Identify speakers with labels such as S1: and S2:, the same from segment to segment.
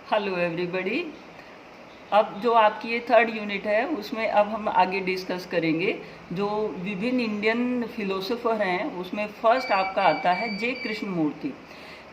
S1: Hello everybody. अब जो आपकी ये थर्ड यूनिट है उसमें अब हम आगे डिस्कस करेंगे जो विभिन्न इंडियन फिलोसोफर हैं। उसमें फर्स्ट आपका आता है जे कृष्णमूर्ति।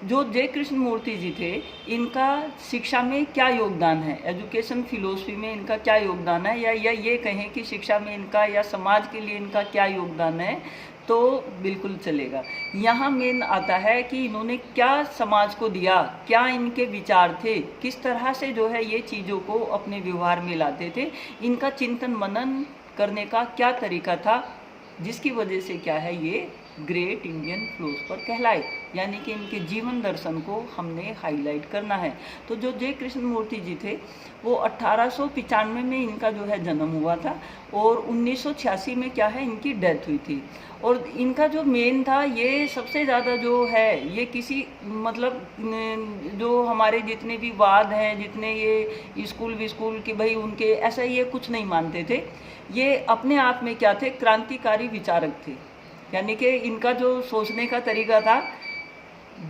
S1: जो जे कृष्णमूर्ति जी थे, इनका शिक्षा में क्या योगदान है, एजुकेशन फिलोसफी में इनका क्या योगदान है, या ये कहें कि शिक्षा में इनका या समाज के लिए इनका क्या योगदान है, तो बिल्कुल चलेगा। यहाँ मेन आता है कि इन्होंने क्या समाज को दिया, क्या इनके विचार थे, किस तरह से जो है ये चीज़ों को अपने व्यवहार में लाते थे, इनका चिंतन मनन करने का क्या तरीका था, जिसकी वजह से क्या है ये ग्रेट इंडियन फिलोसफर कहलाए। यानी कि इनके जीवन दर्शन को हमने हाईलाइट करना है। तो जो जे कृष्णमूर्ति जी थे वो 1895 में इनका जो है जन्म हुआ था और 1986 में क्या है इनकी डेथ हुई थी। और इनका जो मेन था, ये सबसे ज़्यादा जो है ये किसी मतलब जो हमारे जितने भी वाद हैं, जितने ये स्कूल की भाई उनके ऐसा ये कुछ नहीं मानते थे। ये अपने आप में क्या थे, क्रांतिकारी विचारक थे। यानी कि इनका जो सोचने का तरीका था,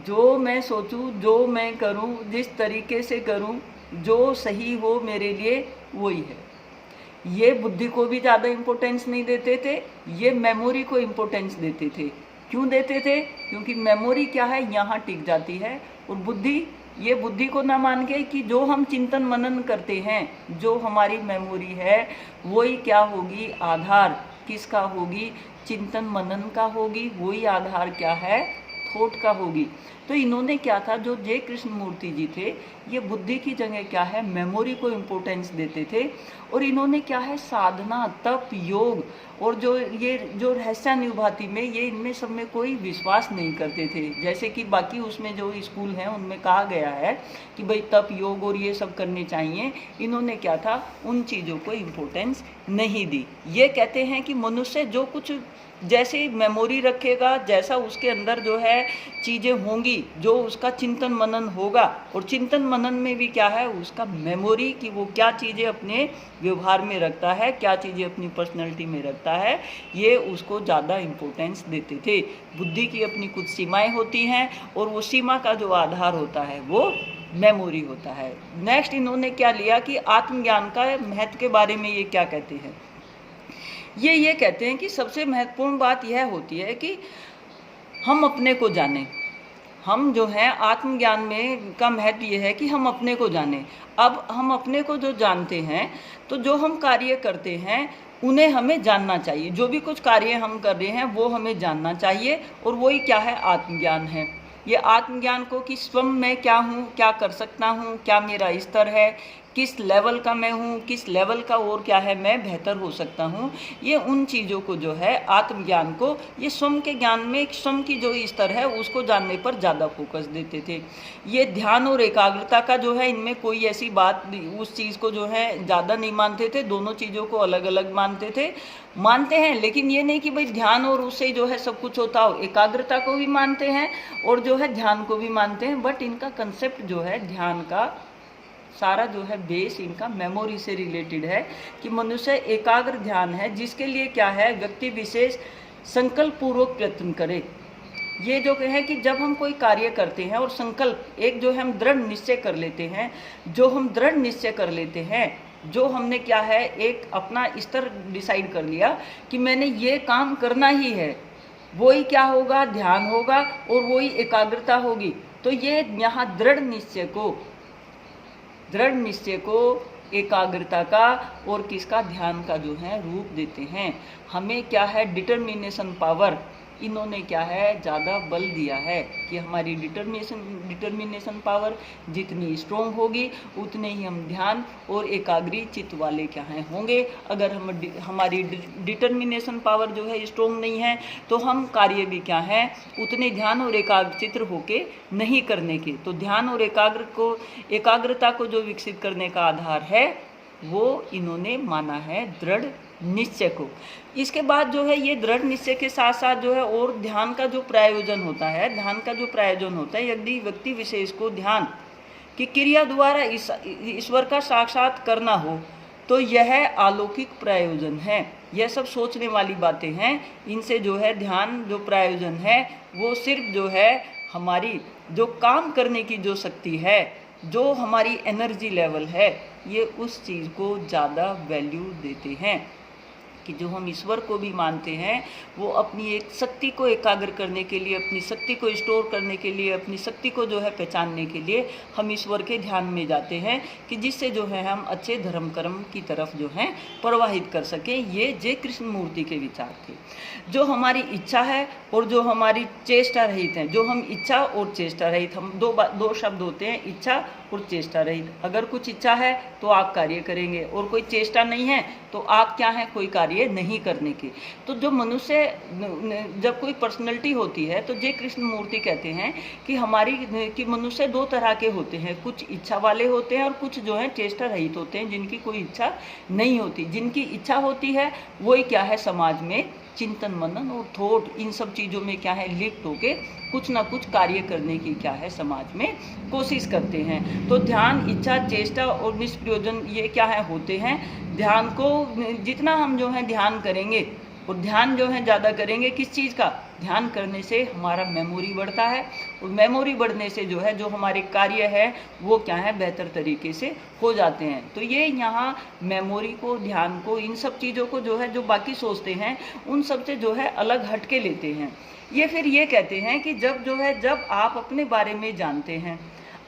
S1: जो मैं सोचूं, जो मैं करूं, जिस तरीके से करूं, जो सही हो मेरे लिए वही है। ये बुद्धि को भी ज़्यादा इम्पोर्टेंस नहीं देते थे, ये मेमोरी को इम्पोर्टेंस देते थे। क्यों देते थे? क्योंकि मेमोरी क्या है यहाँ टिक जाती है, और बुद्धि, ये बुद्धि को ना मान के कि जो हम चिंतन मनन करते हैं, जो हमारी मेमोरी है वही क्या होगी, आधार किसका होगी, चिंतन मनन का होगी। वही आधार क्या है, थॉट का होगी। तो इन्होंने क्या था, जो जे कृष्णमूर्ति जी थे, ये बुद्धि की जगह क्या है मेमोरी को इम्पोर्टेंस देते थे। और इन्होंने क्या है साधना, तप, योग और जो ये जो रहस्यानुभाति में, ये इनमें सब में कोई विश्वास नहीं करते थे। जैसे कि बाकी उसमें जो स्कूल हैं उनमें कहा गया है कि भाई तप, योग और ये सब करने चाहिए, इन्होंने क्या था उन चीज़ों को इम्पोर्टेंस नहीं दी। ये कहते हैं कि मनुष्य जो कुछ जैसे मेमोरी रखेगा, जैसा उसके अंदर जो है चीज़ें होंगी, जो उसका चिंतन मनन होगा, और चिंतन मनन में भी क्या है उसका मेमोरी कि वो क्या चीज़ें अपने व्यवहार में रखता है, क्या चीज़ें अपनी पर्सनैलिटी में रखता है, ये उसको ज़्यादा इम्पोर्टेंस देते थे। बुद्धि की अपनी कुछ सीमाएं होती हैं और वो सीमा का जो आधार होता है वो मेमोरी होता है। नेक्स्ट इन्होंने क्या लिया कि आत्मज्ञान का महत्व के बारे में ये क्या कहते हैं। ये कहते हैं कि सबसे महत्वपूर्ण बात यह होती है कि हम अपने को जानें। हम जो है आत्मज्ञान में का महत्व ये है कि हम अपने को जानें। अब हम अपने को जो जानते हैं, तो जो हम कार्य करते हैं उन्हें हमें जानना चाहिए। जो भी कुछ कार्य हम कर रहे हैं वो हमें जानना चाहिए, और वही क्या है आत्मज्ञान है। ये आत्मज्ञान को कि स्वयं मैं क्या हूँ, क्या कर सकता हूँ, क्या मेरा स्तर है, किस लेवल का मैं हूँ, किस लेवल का और क्या है मैं बेहतर हो सकता हूँ, ये उन चीज़ों को जो है आत्मज्ञान को, ये स्वयं के ज्ञान में स्वयं की जो स्तर है उसको जानने पर ज़्यादा फोकस देते थे। ये ध्यान और एकाग्रता का जो है इनमें कोई ऐसी बात, उस चीज़ को जो है ज़्यादा नहीं मानते थे। दोनों चीज़ों को अलग अलग मानते हैं, लेकिन ये नहीं कि भाई ध्यान और उससे जो है सब कुछ होता हो। एकाग्रता को भी मानते हैं और जो है ध्यान को भी मानते हैं, बट इनका कंसेप्ट जो है ध्यान का सारा जो है बेस इनका मेमोरी से रिलेटेड है कि मनुष्य एकाग्र ध्यान है, जिसके लिए क्या है व्यक्ति विशेष संकल्प पूर्वक प्रयत्न करे। ये जो है कि जब हम कोई कार्य करते हैं और संकल्प एक जो है हम दृढ़ निश्चय कर लेते हैं, जो हम दृढ़ निश्चय कर लेते हैं, जो हमने क्या है एक अपना स्तर डिसाइड कर लिया कि मैंने ये काम करना ही है, वही क्या होगा, ध्यान होगा और वही एकाग्रता होगी। तो ये यहाँ दृढ़ निश्चय को एकाग्रता का और किसका, ध्यान का जो है रूप देते हैं। हमें क्या है डिटर्मिनेशन पावर, इन्होंने क्या है ज़्यादा बल दिया है कि हमारी डिटर्मिनेशन पावर जितनी स्ट्रोंग होगी उतने ही हम ध्यान और एकाग्री चित्त वाले क्या हैं होंगे। अगर हमारी डिटर्मिनेशन पावर जो है स्ट्रोंग नहीं है तो हम कार्य भी क्या है उतने ध्यान और एकाग्रचित्र होके नहीं करने के। तो ध्यान और एकाग्रता को जो विकसित करने का आधार है वो इन्होंने माना है दृढ़ निश्चय को। इसके बाद जो है ये दृढ़ निश्चय के साथ साथ जो है और ध्यान का जो प्रयोजन होता है, यदि व्यक्ति विशेष को ध्यान की क्रिया द्वारा ईश्वर का साक्षात करना हो तो यह अलौकिक प्रयोजन है। यह सब सोचने वाली बातें हैं। इनसे जो है ध्यान जो प्रयोजन है वो सिर्फ जो है हमारी जो काम करने की जो शक्ति है जो हमारी एनर्जी लेवल है ये उस चीज़ को ज़्यादा वैल्यू देते हैं कि जो हम ईश्वर को भी मानते हैं वो अपनी एक शक्ति को एकाग्र करने के लिए, अपनी शक्ति को स्टोर करने के लिए, अपनी शक्ति को जो है पहचानने के लिए हम ईश्वर के ध्यान में जाते हैं कि जिससे जो है हम अच्छे धर्म कर्म की तरफ जो है प्रवाहित कर सकें। ये जय कृष्ण मूर्ति के विचार थे। जो हमारी इच्छा है और जो हमारी चेष्टा रहित है, जो हम इच्छा और चेष्टा रहित, हम दो शब्द होते हैं, इच्छा और चेष्टा रहित। अगर कुछ इच्छा है तो आप कार्य करेंगे और कोई चेष्टा नहीं है तो आप क्या हैं, कोई कार्य नहीं करने के। तो जो मनुष्य, जब कोई पर्सनैलिटी होती है तो जय कृष्ण मूर्ति कहते हैं कि मनुष्य दो तरह के होते हैं, कुछ इच्छा वाले होते हैं और कुछ जो है चेष्टा रहित होते हैं, जिनकी कोई इच्छा नहीं होती। जिनकी इच्छा होती है वही क्या है, समाज में चिंतन मनन और थॉट, इन सब चीज़ों में क्या है लिप्त होके कुछ ना कुछ कार्य करने की क्या है समाज में कोशिश करते हैं। तो ध्यान, इच्छा, चेष्टा और निष्प्रयोजन ये क्या है होते हैं। ध्यान को जितना हम जो है ध्यान करेंगे और ध्यान जो है ज़्यादा करेंगे, किस चीज़ का ध्यान करने से हमारा मेमोरी बढ़ता है और मेमोरी बढ़ने से जो है जो हमारे कार्य है वो क्या है बेहतर तरीके से हो जाते हैं। तो ये यहाँ मेमोरी को, ध्यान को, इन सब चीज़ों को जो है जो बाकी सोचते हैं उन सब से जो है अलग हट के लेते हैं। ये फिर ये कहते हैं कि जब आप अपने बारे में जानते हैं,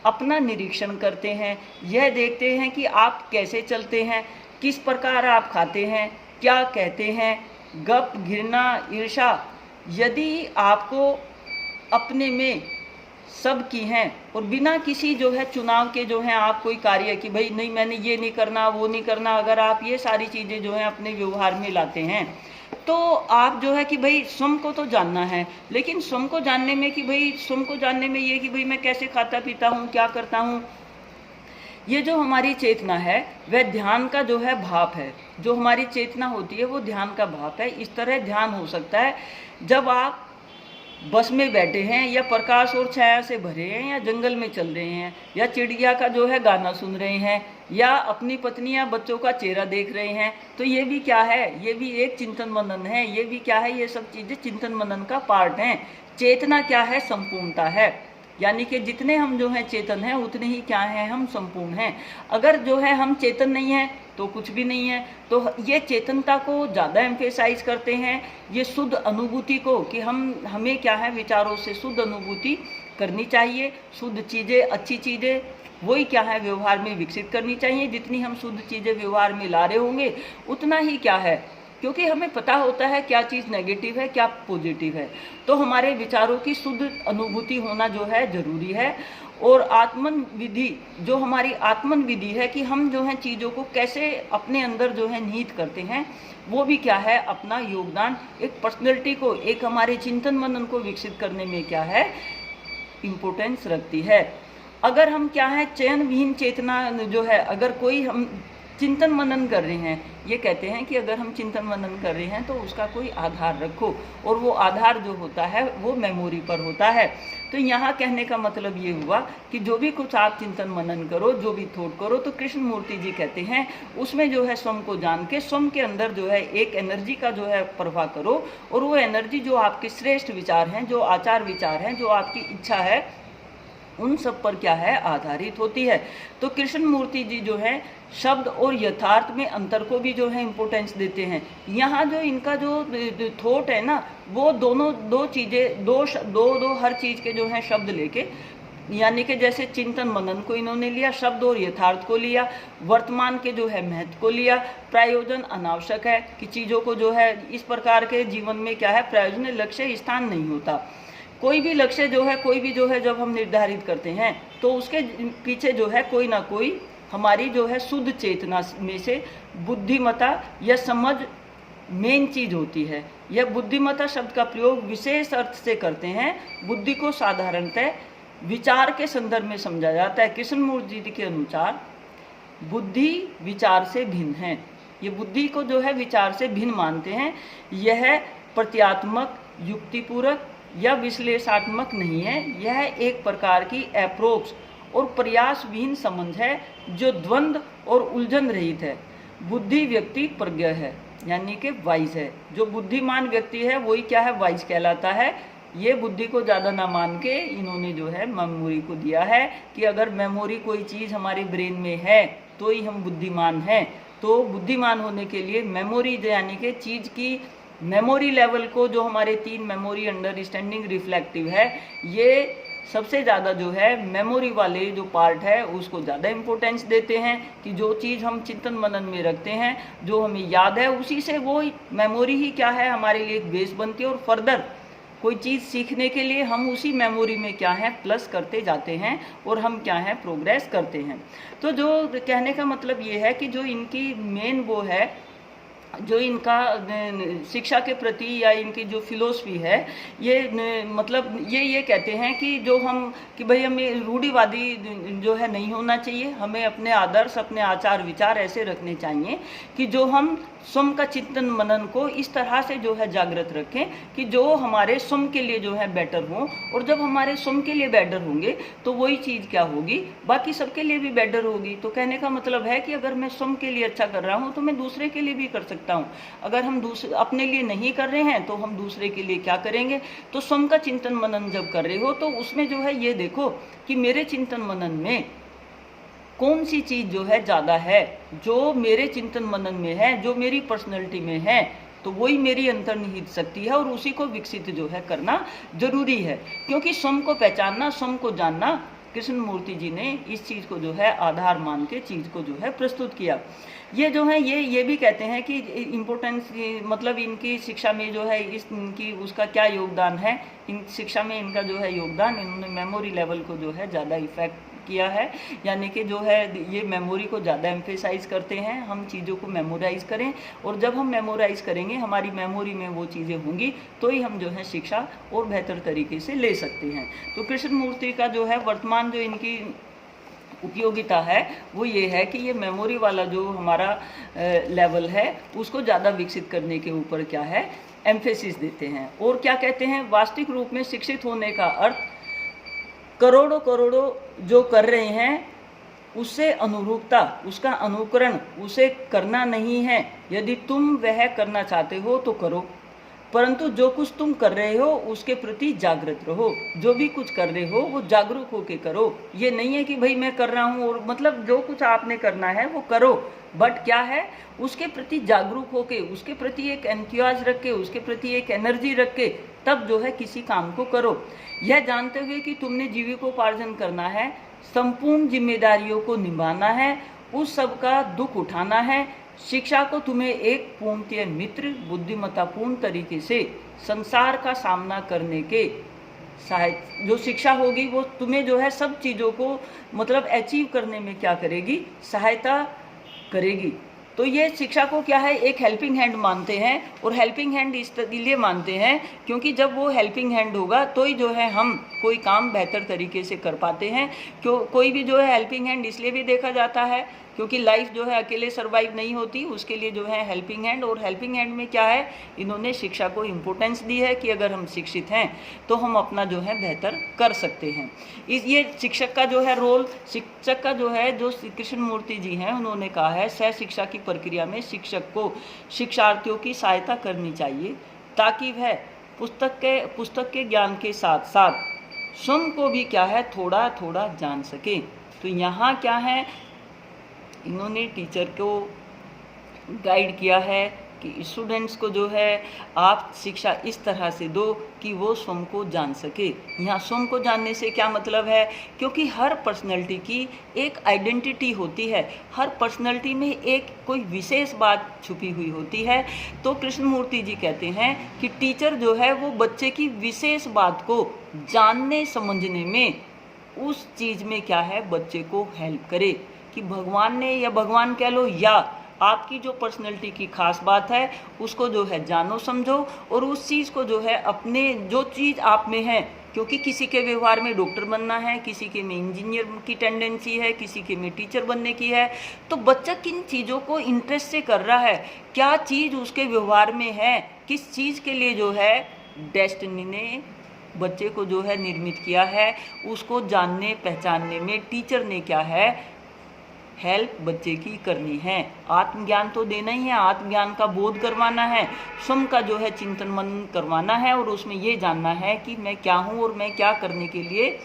S1: अपना निरीक्षण करते हैं, यह देखते हैं कि आप कैसे चलते हैं, किस प्रकार आप खाते हैं, क्या कहते हैं, गप, घृणा, ईर्षा, यदि आपको अपने में सब की हैं और बिना किसी जो है चुनाव के जो है आप कोई कार्य कि भाई नहीं मैंने ये नहीं करना वो नहीं करना, अगर आप ये सारी चीज़ें जो है अपने व्यवहार में लाते हैं तो आप जो है कि भाई स्वयं को तो जानना है, लेकिन स्वयं को जानने में ये कि भाई मैं कैसे खाता पीता हूँ, क्या करता हूँ, ये जो हमारी चेतना है वह ध्यान का जो है भाप है। जो हमारी चेतना होती है वो ध्यान का भाप है। इस तरह ध्यान हो सकता है जब आप बस में बैठे हैं या प्रकाश और छाया से भरे हैं या जंगल में चल रहे हैं या चिड़िया का जो है गाना सुन रहे हैं या अपनी पत्नी या बच्चों का चेहरा देख रहे हैं। तो ये भी क्या है, ये भी एक चिंतन मनन है। ये भी क्या है, ये सब चीज़ें चिंतन मनन का पार्ट हैं। चेतना क्या है, संपूर्णता है। यानी कि जितने हम जो हैं चेतन हैं उतने ही क्या हैं, हम संपूर्ण हैं। अगर जो है हम चेतन नहीं हैं तो कुछ भी नहीं है। तो ये चेतनता को ज़्यादा एम्फेसाइज करते हैं, ये शुद्ध अनुभूति को, कि हमें क्या है विचारों से शुद्ध अनुभूति करनी चाहिए। शुद्ध चीज़ें, अच्छी चीज़ें वही क्या है व्यवहार में विकसित करनी चाहिए। जितनी हम शुद्ध चीज़ें व्यवहार में ला रहे होंगे उतना ही क्या है, क्योंकि हमें पता होता है क्या चीज़ नेगेटिव है क्या पॉजिटिव है। तो हमारे विचारों की शुद्ध अनुभूति होना जो है ज़रूरी है। और आत्मन विधि, जो हमारी आत्मन विधि है कि हम जो है चीज़ों को कैसे अपने अंदर जो है निहित करते हैं, वो भी क्या है अपना योगदान एक पर्सनैलिटी को, एक हमारे चिंतन मनन को विकसित करने में क्या है इम्पोर्टेंस रखती है। अगर हम क्या है चयन विहीन चेतना जो है, अगर कोई हम चिंतन मनन कर रहे हैं, ये कहते हैं कि अगर हम चिंतन मनन कर रहे हैं तो उसका कोई आधार रखो, और वो आधार जो होता है वो मेमोरी पर होता है। तो यहाँ कहने का मतलब ये हुआ कि जो भी कुछ आप चिंतन मनन करो, जो भी थॉट करो, तो कृष्ण मूर्ति जी कहते हैं उसमें जो है स्वयं को जान के स्वयं के अंदर जो है एक एनर्जी का जो है प्रवाह करो, और वो एनर्जी जो आपके श्रेष्ठ विचार हैं, जो आचार विचार हैं, जो आपकी इच्छा है, उन सब पर क्या है आधारित होती है। तो कृष्ण मूर्ति जी जो है शब्द और यथार्थ में अंतर को भी जो है इम्पोर्टेंस देते हैं। यहाँ जो इनका जो थॉट है ना, वो दो चीज़ें, दो हर चीज़ के जो है शब्द लेके, यानी कि जैसे चिंतन मनन को इन्होंने लिया, शब्द और यथार्थ को लिया, वर्तमान के जो है महत्व को लिया। प्रयोजन अनावश्यक है कि चीज़ों को जो है इस प्रकार के जीवन में क्या है प्रयोजन लक्ष्य स्थान नहीं होता। कोई भी लक्ष्य जो है, कोई भी जो है जब हम निर्धारित करते हैं तो उसके पीछे जो है कोई ना कोई हमारी जो है शुद्ध चेतना में से बुद्धिमता या समझ मेन चीज़ होती है। यह बुद्धिमता शब्द का प्रयोग विशेष अर्थ से करते हैं। बुद्धि को साधारणतः विचार के संदर्भ में समझा जाता है। कृष्ण मूर्ति जी के अनुसार बुद्धि विचार से भिन्न है। ये बुद्धि को जो है विचार से भिन्न मानते हैं। यह प्रत्यात्मक, युक्तिपूर्वक या विश्लेषणात्मक नहीं है। यह एक प्रकार की अप्रोच और प्रयास विहीन समझ है जो द्वंद्व और उलझन रहित है। बुद्धि व्यक्ति प्रज्ञ है, यानी कि वाइज है। जो बुद्धिमान व्यक्ति है वही क्या है वाइज कहलाता है। ये बुद्धि को ज़्यादा ना मान के इन्होंने जो है मेमोरी को दिया है कि अगर मेमोरी कोई चीज़ हमारे ब्रेन में है तो ही हम बुद्धिमान हैं। तो बुद्धिमान होने के लिए मेमोरी यानी कि चीज़ की मेमोरी लेवल को, जो हमारे 3 मेमोरी, अंडरस्टैंडिंग, रिफ्लेक्टिव है, ये सबसे ज़्यादा जो है मेमोरी वाले जो पार्ट है उसको ज़्यादा इम्पोर्टेंस देते हैं कि जो चीज़ हम चिंतन मनन में रखते हैं, जो हमें याद है, उसी से वो मेमोरी ही क्या है हमारे लिए एक बेस बनती है, और फर्दर कोई चीज़ सीखने के लिए हम उसी मेमोरी में क्या है प्लस करते जाते हैं और हम क्या है प्रोग्रेस करते हैं। तो जो कहने का मतलब ये है कि जो इनकी मेन वो है, जो इनका शिक्षा के प्रति या इनकी जो फिलोसफी है, ये मतलब ये कहते हैं कि जो हम कि भाई हमें रूढ़िवादी जो है नहीं होना चाहिए, हमें अपने आदर्श, अपने आचार विचार ऐसे रखने चाहिए कि जो हम स्वयं का चिंतन मनन को इस तरह से जो है जागृत रखें कि जो हमारे स्वयं के लिए जो है बेटर हो, और जब हमारे स्वयं के लिए बेटर होंगे तो वही चीज़ क्या होगी, बाकी सबके लिए भी बेटर होगी। तो कहने का मतलब है कि अगर मैं स्वयं के लिए अच्छा कर रहा हूँ तो मैं दूसरे के लिए भी कर सकता हूँ। अगर हम अपने लिए नहीं कर रहे हैं तो हम दूसरे के लिए क्या करेंगे। तो स्वयं का चिंतन मनन जब कर रहे हो तो उसमें जो है ये देखो कि मेरे चिंतन मनन में कौन सी चीज़ जो है ज़्यादा है, जो मेरे चिंतन मनन में है, जो मेरी पर्सनैलिटी में है, तो वही मेरी अंतर्निहित शक्ति है और उसी को विकसित जो है करना जरूरी है। क्योंकि स्वयं को पहचानना, स्वयं को जानना, कृष्ण मूर्ति जी ने इस चीज़ को जो है आधार मान के चीज़ को जो है प्रस्तुत किया। ये जो है ये भी कहते हैं कि इम्पोर्टेंस, मतलब इनकी शिक्षा में जो है इनकी उसका क्या योगदान है, इन शिक्षा में इनका जो है योगदान, इन्होंने मेमोरी लेवल को जो है ज़्यादा इफेक्ट किया है, यानी कि जो है ये मेमोरी को ज़्यादा एम्फेसाइज करते हैं, हम चीज़ों को मेमोराइज करें, और जब हम मेमोराइज करेंगे हमारी मेमोरी में वो चीज़ें होंगी तो ही हम जो है शिक्षा और बेहतर तरीके से ले सकते हैं। तो कृष्ण मूर्ति का जो है वर्तमान जो इनकी उपयोगिता है वो ये है कि ये मेमोरी वाला जो हमारा लेवल है उसको ज़्यादा विकसित करने के ऊपर क्या है एम्फेसिस देते हैं। और क्या कहते हैं, वास्तविक रूप में शिक्षित होने का अर्थ करोड़ों करोड़ों जो कर रहे हैं उससे अनुरूपता, उसका अनुकरण उसे करना नहीं है। यदि तुम वह करना चाहते हो तो करो, परंतु जो कुछ तुम कर रहे हो उसके प्रति जागृत रहो। जो भी कुछ कर रहे हो वो जागरूक होके करो। ये नहीं है कि भाई मैं कर रहा हूँ और मतलब जो कुछ आपने करना है वो करो, बट क्या है उसके प्रति जागरूक होके, उसके प्रति एक एंथुसियाज्म रख के, उसके प्रति एक एनर्जी रख के तब जो है किसी काम को करो। यह जानते हुए कि तुमने जीविकोपार्जन करना है, संपूर्ण जिम्मेदारियों को निभाना है, उस सब का दुख उठाना है। शिक्षा को तुम्हें एक पूर्णतः मित्र, बुद्धिमत्तापूर्ण तरीके से संसार का सामना करने के सहायता, जो शिक्षा होगी वो तुम्हें जो है सब चीज़ों को मतलब अचीव करने में क्या करेगी, सहायता करेगी। तो ये शिक्षा को क्या है एक हेल्पिंग हैंड मानते हैं, और हेल्पिंग हैंड इसलिए मानते हैं क्योंकि जब वो हेल्पिंग हैंड होगा तो ही जो है हम कोई काम बेहतर तरीके से कर पाते हैं। क्यों कोई भी जो है हेल्पिंग हैंड इसलिए भी देखा जाता है क्योंकि लाइफ जो है अकेले सरवाइव नहीं होती, उसके लिए जो है हेल्पिंग हैंड। और हेल्पिंग हैंड में क्या है, इन्होंने शिक्षा को इम्पोर्टेंस दी है कि अगर हम शिक्षित हैं तो हम अपना जो है बेहतर कर सकते हैं। ये शिक्षक का जो है रोल, शिक्षक का जो है, जो कृष्ण मूर्ति जी हैं उन्होंने कहा है सह शिक्षा की प्रक्रिया में शिक्षक को शिक्षार्थियों की सहायता करनी चाहिए ताकि वह पुस्तक के ज्ञान के साथ साथ स्वयं को भी क्या है थोड़ा थोड़ा जान सके। तो यहाँ क्या है, इन्होंने टीचर को गाइड किया है कि स्टूडेंट्स को जो है आप शिक्षा इस तरह से दो कि वो स्वयं को जान सके। यहाँ स्वयं को जानने से क्या मतलब है, क्योंकि हर पर्सनैलिटी की एक आइडेंटिटी होती है, हर पर्सनैलिटी में एक कोई विशेष बात छुपी हुई होती है। तो कृष्ण मूर्ति जी कहते हैं कि टीचर जो है वो बच्चे की विशेष बात को जानने समझने में, उस चीज़ में क्या है बच्चे को हेल्प करे कि भगवान ने, या भगवान कह लो, या आपकी जो पर्सनैलिटी की खास बात है उसको जो है जानो समझो, और उस चीज़ को जो है अपने जो चीज़ आप में है, क्योंकि किसी के व्यवहार में डॉक्टर बनना है, किसी के में इंजीनियर की टेंडेंसी है, किसी के में टीचर बनने की है। तो बच्चा किन चीज़ों को इंटरेस्ट से कर रहा है, क्या चीज़ उसके व्यवहार में है, किस चीज़ के लिए जो है डेस्टिनी ने बच्चे को जो है निर्मित किया है, उसको जानने पहचानने में टीचर ने क्या है हेल्प बच्चे की करनी है। आत्मज्ञान तो देना ही है, आत्मज्ञान का बोध करवाना है, स्वयं का जो है चिंतन मनन करवाना है और उसमें ये जानना है कि मैं क्या हूँ और मैं क्या करने के लिए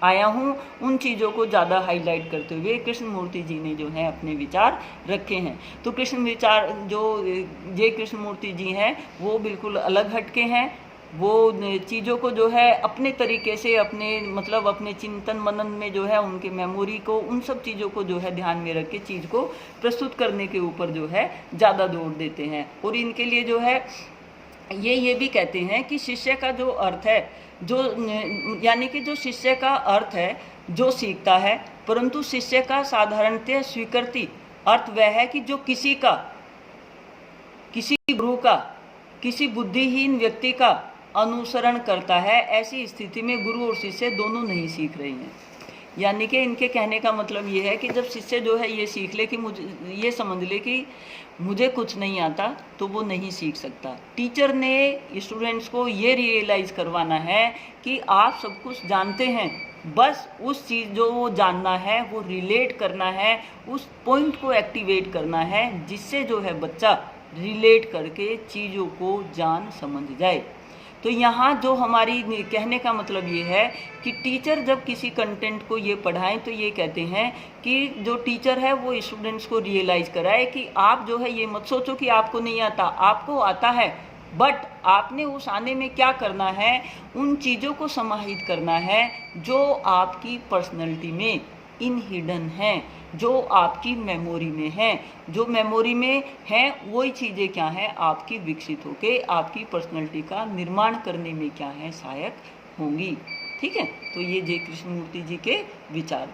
S1: आया हूँ। उन चीज़ों को ज़्यादा हाईलाइट करते हुए कृष्णमूर्ति जी ने जो है अपने विचार रखे हैं। तो कृष्ण विचार जो जय कृष्णमूर्ति जी हैं वो बिल्कुल अलग हटके हैं। वो चीज़ों को जो है अपने तरीके से अपने मतलब अपने चिंतन मनन में जो है उनके मेमोरी को उन सब चीज़ों को जो है ध्यान में रख के चीज़ को प्रस्तुत करने के ऊपर जो है ज़्यादा जोर देते हैं। और इनके लिए जो है ये भी कहते हैं कि शिष्य का जो अर्थ है जो यानी कि जो शिष्य का अर्थ है जो सीखता है, परंतु शिष्य का साधारणतः स्वीकृति अर्थ वह है कि जो किसी गुरु का किसी बुद्धिहीन व्यक्ति का अनुसरण करता है, ऐसी स्थिति में गुरु और शिष्य दोनों नहीं सीख रहे हैं। यानी कि इनके कहने का मतलब ये है कि जब शिष्य जो है ये सीख ले कि मुझे ये समझ ले कि मुझे कुछ नहीं आता तो वो नहीं सीख सकता। टीचर ने स्टूडेंट्स को ये रियलाइज़ करवाना है कि आप सब कुछ जानते हैं, बस उस चीज़ जो वो जानना है वो रिलेट करना है, उस पॉइंट को एक्टिवेट करना है जिससे जो है बच्चा रिलेट करके चीज़ों को जान समझ जाए। तो यहाँ जो हमारी कहने का मतलब ये है कि टीचर जब किसी कंटेंट को ये पढ़ाएं तो ये कहते हैं कि जो टीचर है वो स्टूडेंट्स को रियलाइज़ कराए कि आप जो है ये मत सोचो कि आपको नहीं आता, आपको आता है, बट आपने उस आने में क्या करना है, उन चीज़ों को समाहित करना है जो आपकी पर्सनैलिटी में इन हिडन हैं, जो आपकी मेमोरी में हैं। जो मेमोरी में हैं वही चीज़ें क्या हैं आपकी विकसित होके आपकी पर्सनैलिटी का निर्माण करने में क्या है सहायक होंगी। ठीक है, तो ये जय कृष्णमूर्ति जी के विचार।